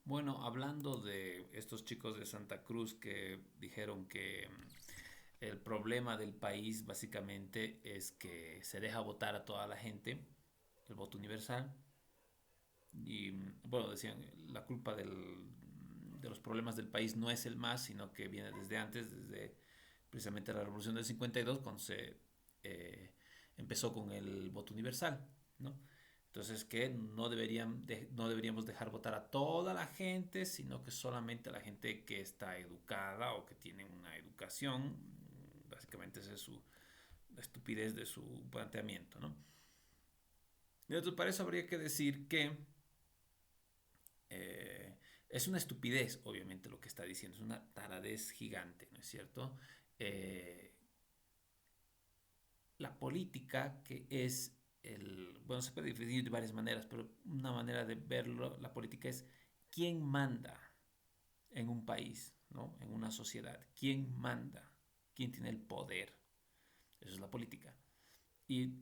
Bueno, hablando de estos chicos de Santa Cruz que dijeron que el problema del país básicamente es que se deja votar a toda la gente, el voto universal, y bueno, decían, la culpa de los problemas del país no es el MAS, sino que viene desde antes, desde precisamente la Revolución del 52, cuando se eh, empezó con el voto universal, ¿no? Entonces que no deberíamos dejar votar a toda la gente, sino que solamente a la gente que está educada o que tiene una educación. Básicamente esa es la estupidez de su planteamiento, ¿no? Y entonces, para eso habría que decir que eh, es una estupidez, obviamente, lo que está diciendo, es una taradez gigante, ¿no es cierto? Eh, la política, que es bueno, se puede definir de varias maneras, pero una manera de verlo, la política es quién manda en un país, ¿no? En una sociedad, quién manda, quién tiene el poder. Eso es la política. Y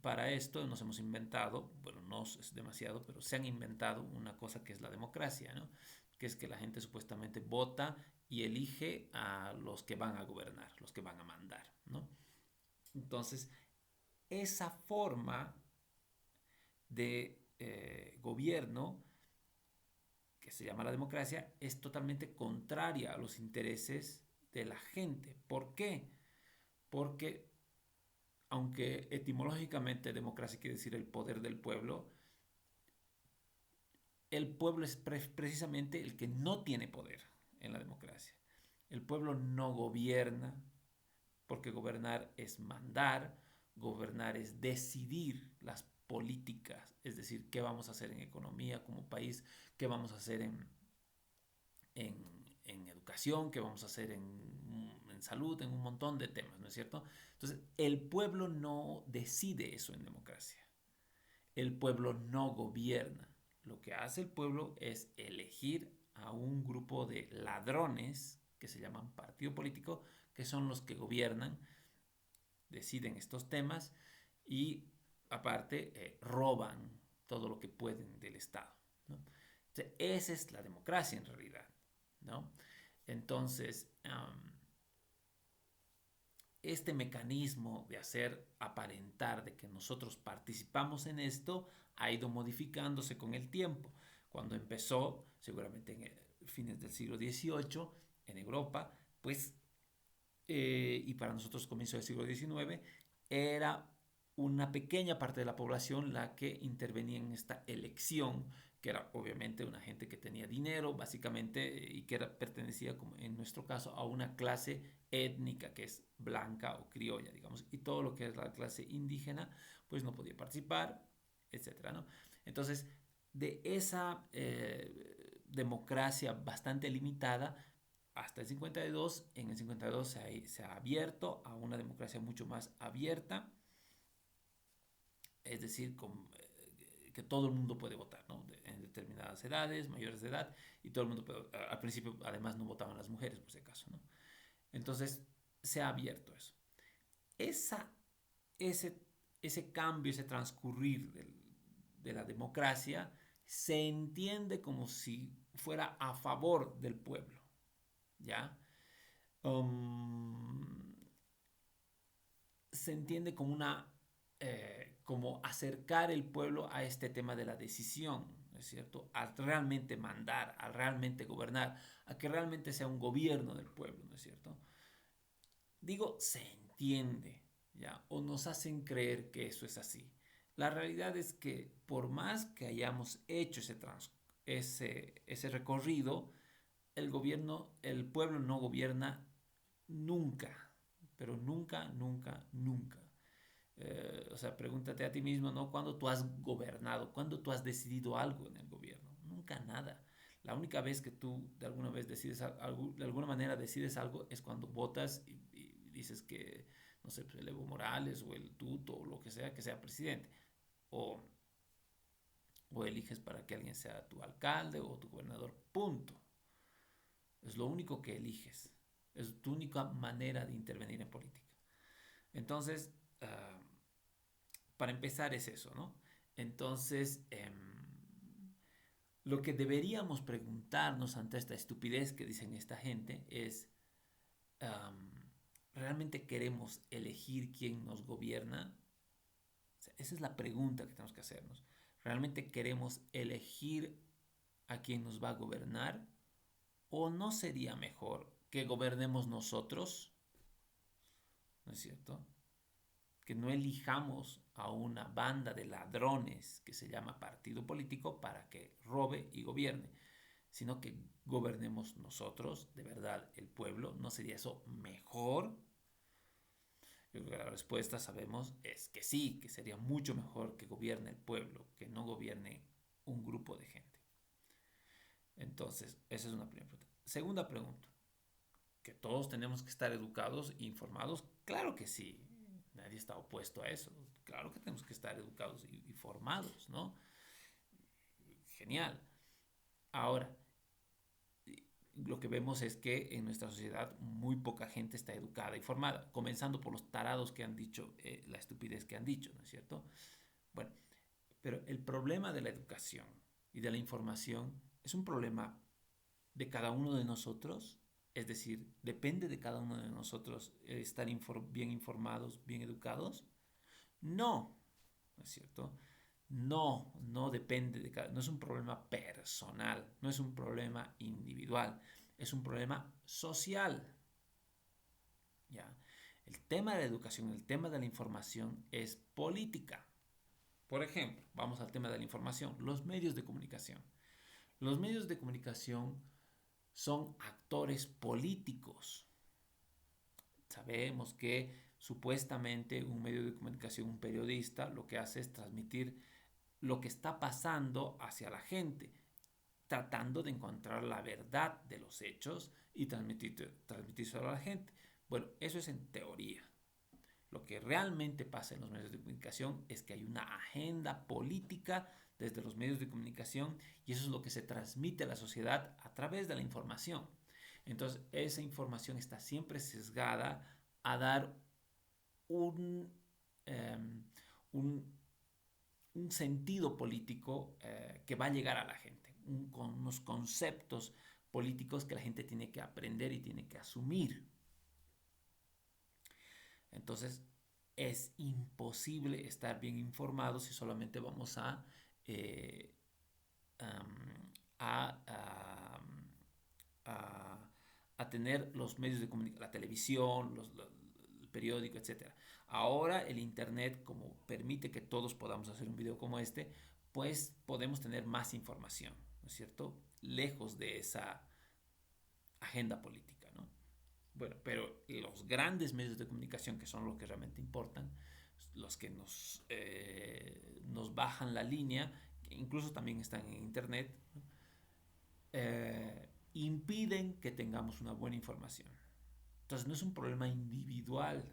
para esto nos hemos inventado, bueno, no es demasiado, pero se han inventado una cosa que es la democracia, ¿no? Que es que la gente supuestamente vota y elige a los que van a gobernar, los que van a mandar, ¿no? Entonces, esa forma de gobierno, que se llama la democracia, es totalmente contraria a los intereses de la gente. ¿Por qué? Porque, aunque etimológicamente democracia quiere decir el poder del pueblo, el pueblo es precisamente el que no tiene poder en la democracia. El pueblo no gobierna, porque gobernar es mandar, gobernar es decidir las políticas, es decir, qué vamos a hacer en economía como país, qué vamos a hacer en educación, qué vamos a hacer en salud, en un montón de temas, ¿no es cierto? Entonces, el pueblo no decide eso en democracia. El pueblo no gobierna. Lo que hace el pueblo es elegir a un grupo de ladrones que se llaman partido político, que son los que gobiernan, deciden estos temas y aparte roban todo lo que pueden del Estado, ¿no? Entonces, esa es la democracia en realidad, ¿no? Entonces, este mecanismo de hacer aparentar de que nosotros participamos en esto ha ido modificándose con el tiempo. Cuando empezó, seguramente en fines del siglo XVIII, en Europa, pues, y para nosotros comienzo del siglo XIX, era una pequeña parte de la población la que intervenía en esta elección, que era obviamente una gente que tenía dinero, básicamente, y que pertenecía, como en nuestro caso, a una clase étnica que es blanca o criolla, digamos, y todo lo que es la clase indígena, pues no podía participar, etcétera, ¿no? Entonces, de esa democracia bastante limitada, hasta el 52, en el 52 se ha abierto a una democracia mucho más abierta, es decir, que todo el mundo puede votar, ¿no? En determinadas edades, mayores de edad, y todo el mundo puede, al principio además no votaban las mujeres, por si acaso, ¿no? Entonces se ha abierto eso. Esa, ese, ese cambio, ese transcurrir de la democracia, se entiende como si fuera a favor del pueblo, ¿ya? Um, Se entiende como como acercar el pueblo a este tema de la decisión, ¿no es cierto? A realmente mandar, a realmente gobernar, a que realmente sea un gobierno del pueblo, ¿no es cierto? Digo, se entiende, ¿ya? O nos hacen creer que eso es así. La realidad es que por más que hayamos hecho ese recorrido, el pueblo no gobierna nunca, pero nunca, nunca, nunca. O sea, pregúntate a ti mismo, ¿no? ¿Cuándo tú has gobernado? ¿Cuándo tú has decidido algo en el gobierno? Nunca nada. La única vez que tú de alguna vez decides algo, de alguna manera decides algo es cuando votas y dices que, no sé, pues el Evo Morales o el Tuto o lo que sea presidente. O, o eliges para que alguien sea tu alcalde o tu gobernador. Punto. Es lo único que eliges. Es tu única manera de intervenir en política. Entonces, para empezar es eso, ¿no? Entonces, Lo que deberíamos preguntarnos ante esta estupidez que dicen esta gente es, um, ¿realmente queremos elegir quién nos gobierna? O sea, esa es la pregunta que tenemos que hacernos. ¿Realmente queremos elegir a quién nos va a gobernar? ¿O no sería mejor que gobernemos nosotros? ¿No es cierto? Que no elijamos a una banda de ladrones que se llama partido político para que robe y gobierne, sino que gobernemos nosotros, de verdad, el pueblo. ¿No sería eso mejor? Yo creo que la respuesta, sabemos, es que sí, que sería mucho mejor que gobierne el pueblo, que no gobierne un grupo de gente. Entonces, esa es una primera pregunta. Segunda pregunta, ¿que todos tenemos que estar educados e informados? Claro que sí, nadie está opuesto a eso. Claro que tenemos que estar educados y formados, ¿no? Genial. Ahora, lo que vemos es que en nuestra sociedad muy poca gente está educada y formada, comenzando por los tarados que han dicho la estupidez que han dicho, ¿no es cierto? Bueno, pero el problema de la educación y de la información es un problema de cada uno de nosotros, es decir, depende de cada uno de nosotros estar bien informados, bien educados. No, ¿no es cierto? No, no depende de cada, no es un problema personal, no es un problema individual, es un problema social. ¿Ya? El tema de la educación, el tema de la información es política. Por ejemplo, vamos al tema de la información, los medios de comunicación. Los medios de comunicación son actores políticos. Sabemos que supuestamente un medio de comunicación, un periodista, lo que hace es transmitir lo que está pasando hacia la gente, tratando de encontrar la verdad de los hechos y transmitírselo a la gente. Bueno, eso es en teoría. Lo que realmente pasa en los medios de comunicación es que hay una agenda política desde los medios de comunicación y eso es lo que se transmite a la sociedad a través de la información. Entonces, esa información está siempre sesgada a dar un, eh, un, un sentido político que va a llegar a la gente, con unos conceptos políticos que la gente tiene que aprender y tiene que asumir. Entonces, es imposible estar bien informado si solamente vamos eh, a, a, a, a, tener los medios de comunicación, la televisión, el periódico, etcétera. Ahora el Internet, como permite que todos podamos hacer un video como este, pues podemos tener más información, ¿no es cierto? Lejos de esa agenda política, ¿no? Bueno, pero los grandes medios de comunicación, que son los que realmente importan, los que nos bajan la línea, que incluso también están en Internet, impiden que tengamos una buena información. Entonces no es un problema individual,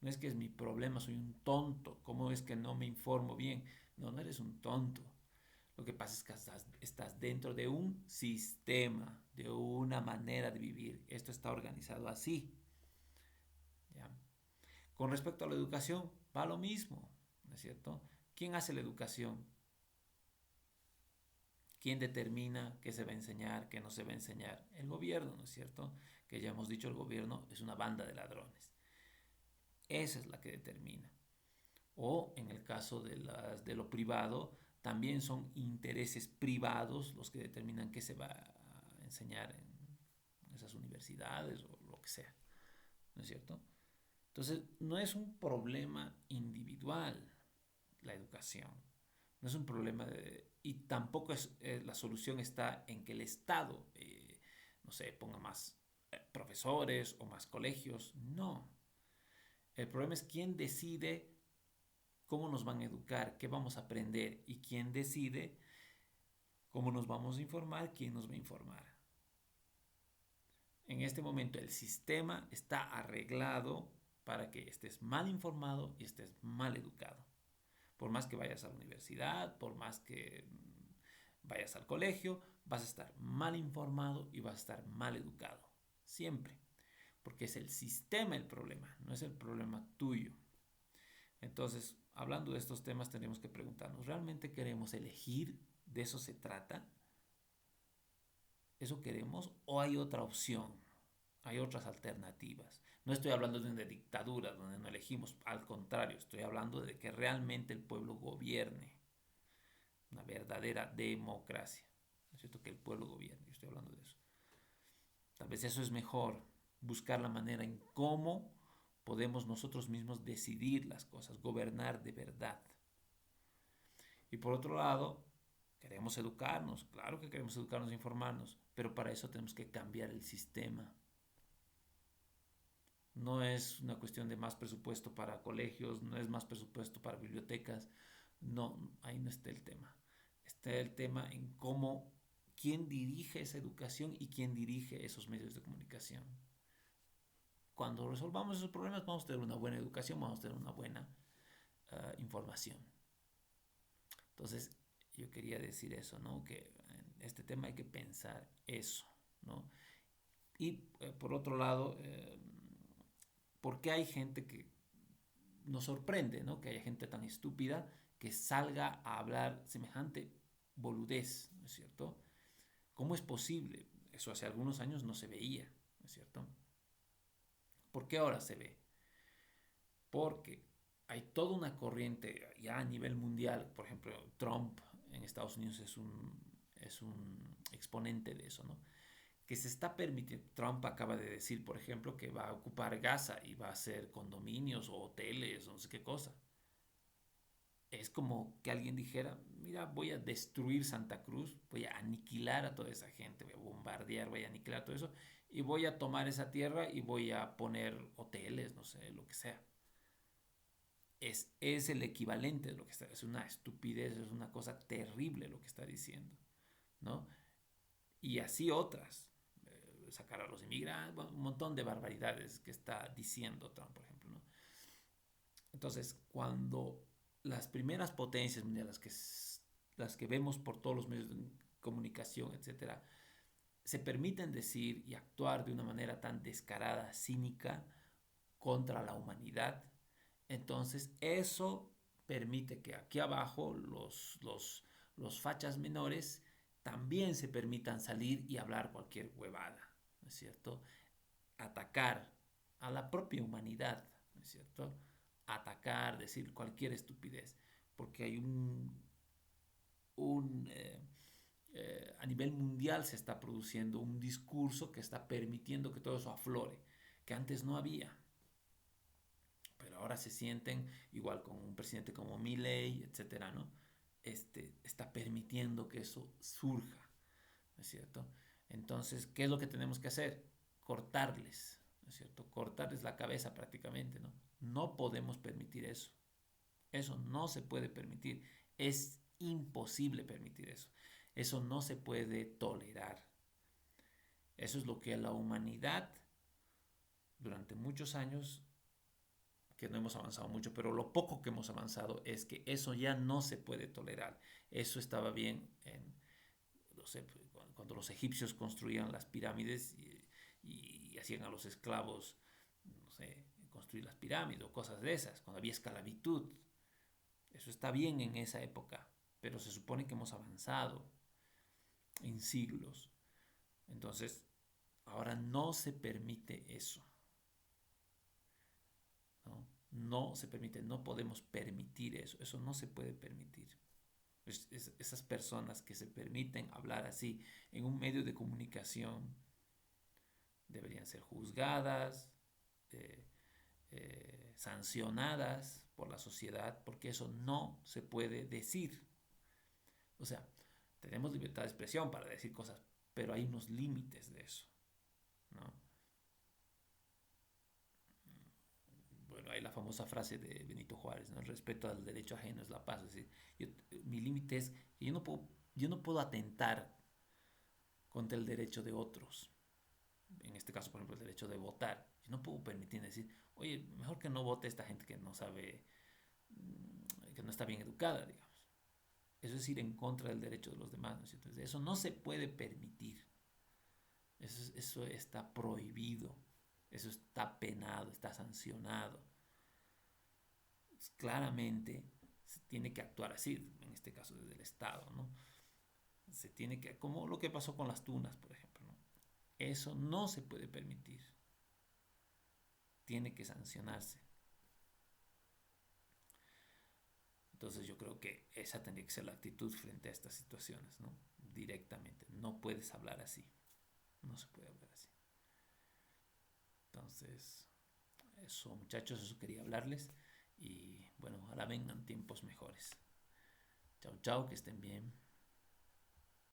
no es que es mi problema, soy un tonto, ¿cómo es que no me informo bien? No, no eres un tonto. Lo que pasa es que estás dentro de un sistema, de una manera de vivir. Esto está organizado así. ¿Ya? Con respecto a la educación, va lo mismo, ¿no es cierto? ¿Quién hace la educación? ¿Quién determina qué se va a enseñar, qué no se va a enseñar? El gobierno, ¿no es cierto? Que ya hemos dicho, el gobierno es una banda de ladrones. Esa es la que determina. O en el caso de lo privado, también son intereses privados los que determinan qué se va a enseñar en esas universidades o lo que sea, ¿no es cierto? Entonces, no es un problema individual la educación, no es un problema y tampoco la solución está en que el Estado, no sé, ponga más profesores o más colegios, no. El problema es quién decide cómo nos van a educar, qué vamos a aprender y quién decide cómo nos vamos a informar, quién nos va a informar. En este momento el sistema está arreglado para que estés mal informado y estés mal educado. Por más que vayas a la universidad, por más que vayas al colegio, vas a estar mal informado y vas a estar mal educado. Siempre. Porque es el sistema el problema, no es el problema tuyo. Entonces, hablando de estos temas, tenemos que preguntarnos, ¿realmente queremos elegir ¿De eso se trata? ¿Eso queremos? ¿O hay otra opción? Hay otras alternativas. No estoy hablando de una dictadura donde no elegimos, al contrario, estoy hablando de que realmente el pueblo gobierne, una verdadera democracia. ¿No es cierto? Que el pueblo gobierne, yo estoy hablando de eso. Tal vez eso es mejor, buscar la manera en cómo podemos nosotros mismos decidir las cosas, gobernar de verdad. Y por otro lado, queremos educarnos, claro que queremos educarnos e informarnos, pero para eso tenemos que cambiar el sistema. No es una cuestión de más presupuesto para colegios, no es más presupuesto para bibliotecas, no, ahí no está el tema. Está el tema en cómo, quién dirige esa educación y quién dirige esos medios de comunicación. Cuando resolvamos esos problemas vamos a tener una buena educación, vamos a tener una buena información. Entonces, yo quería decir eso, ¿no? Que en este tema hay que pensar eso, ¿no? Y por otro lado, ¿por qué hay gente que nos sorprende, ¿no? Que haya gente tan estúpida que salga a hablar semejante boludez, ¿no es cierto? ¿Cómo es posible? Eso hace algunos años no se veía, ¿no es cierto? ¿Por qué ahora se ve? Porque hay toda una corriente ya a nivel mundial, por ejemplo, Trump en Estados Unidos es un exponente de eso, ¿no? Que se está permitiendo, Trump acaba de decir, por ejemplo, que va a ocupar Gaza y va a hacer condominios o hoteles o no sé qué cosa. Es como que alguien dijera, mira, voy a destruir Santa Cruz, voy a aniquilar a toda esa gente, voy a bombardear, voy a aniquilar todo eso y voy a tomar esa tierra y voy a poner hoteles, no sé, lo que sea. Es el equivalente de lo que está, es una estupidez, es una cosa terrible lo que está diciendo, ¿no? Y así otras, sacar a los inmigrantes, bueno, un montón de barbaridades que está diciendo Trump, por ejemplo, ¿no? Entonces, cuando las primeras potencias mundiales, las que vemos por todos los medios de comunicación, etcétera, se permiten decir y actuar de una manera tan descarada, cínica, contra la humanidad, entonces eso permite que aquí abajo los fachas menores también se permitan salir y hablar cualquier huevada, ¿no es cierto? Atacar a la propia humanidad, ¿no es cierto? Atacar, decir cualquier estupidez, porque hay a nivel mundial se está produciendo un discurso que está permitiendo que todo eso aflore, que antes no había. Pero ahora se sienten igual con un presidente como Milei, etcétera, ¿no? Está permitiendo que eso surja, ¿no es cierto? Entonces, ¿qué es lo que tenemos que hacer? Cortarles, ¿no es cierto? Cortarles la cabeza prácticamente, ¿no? No podemos permitir eso. Eso no se puede permitir. Es imposible permitir eso. Eso no se puede tolerar. Eso es lo que la humanidad durante muchos años, que no hemos avanzado mucho, pero lo poco que hemos avanzado es que eso ya no se puede tolerar. Eso estaba bien no sé, cuando los egipcios construían las pirámides y hacían a los esclavos, no sé, construir las pirámides o cosas de esas, cuando había esclavitud. Eso está bien en esa época, pero se supone que hemos avanzado en siglos. Entonces, ahora no se permite eso. ¿No? No se permite, no podemos permitir eso. Eso no se puede permitir. Esas personas que se permiten hablar así en un medio de comunicación deberían ser juzgadas, eh, sancionadas por la sociedad, porque eso no se puede decir. O sea, tenemos libertad de expresión para decir cosas, pero hay unos límites de eso, ¿no? Bueno, hay la famosa frase de Benito Juárez, ¿no? El respeto al derecho ajeno es la paz. Es decir, yo, mi límite es que yo no puedo atentar contra el derecho de otros. En este caso, por ejemplo, el derecho de votar. Yo no puedo permitir decir, oye, mejor que no vote esta gente que no sabe, que no está bien educada, digamos. Eso es ir en contra del derecho de los demás, ¿no es cierto? Eso no se puede permitir. Eso está prohibido. Eso está penado, está sancionado. Claramente se tiene que actuar así, en este caso desde el Estado, ¿no? se tiene que, como lo que pasó con las tunas, por ejemplo, ¿no? Eso no se puede permitir. Tiene que sancionarse. Entonces yo creo que esa tendría que ser la actitud frente a estas situaciones, ¿no? Directamente. No puedes hablar así. No se puede hablar así. Entonces, eso muchachos, eso quería hablarles. Y bueno, ojalá vengan tiempos mejores. Chao, chao, que estén bien.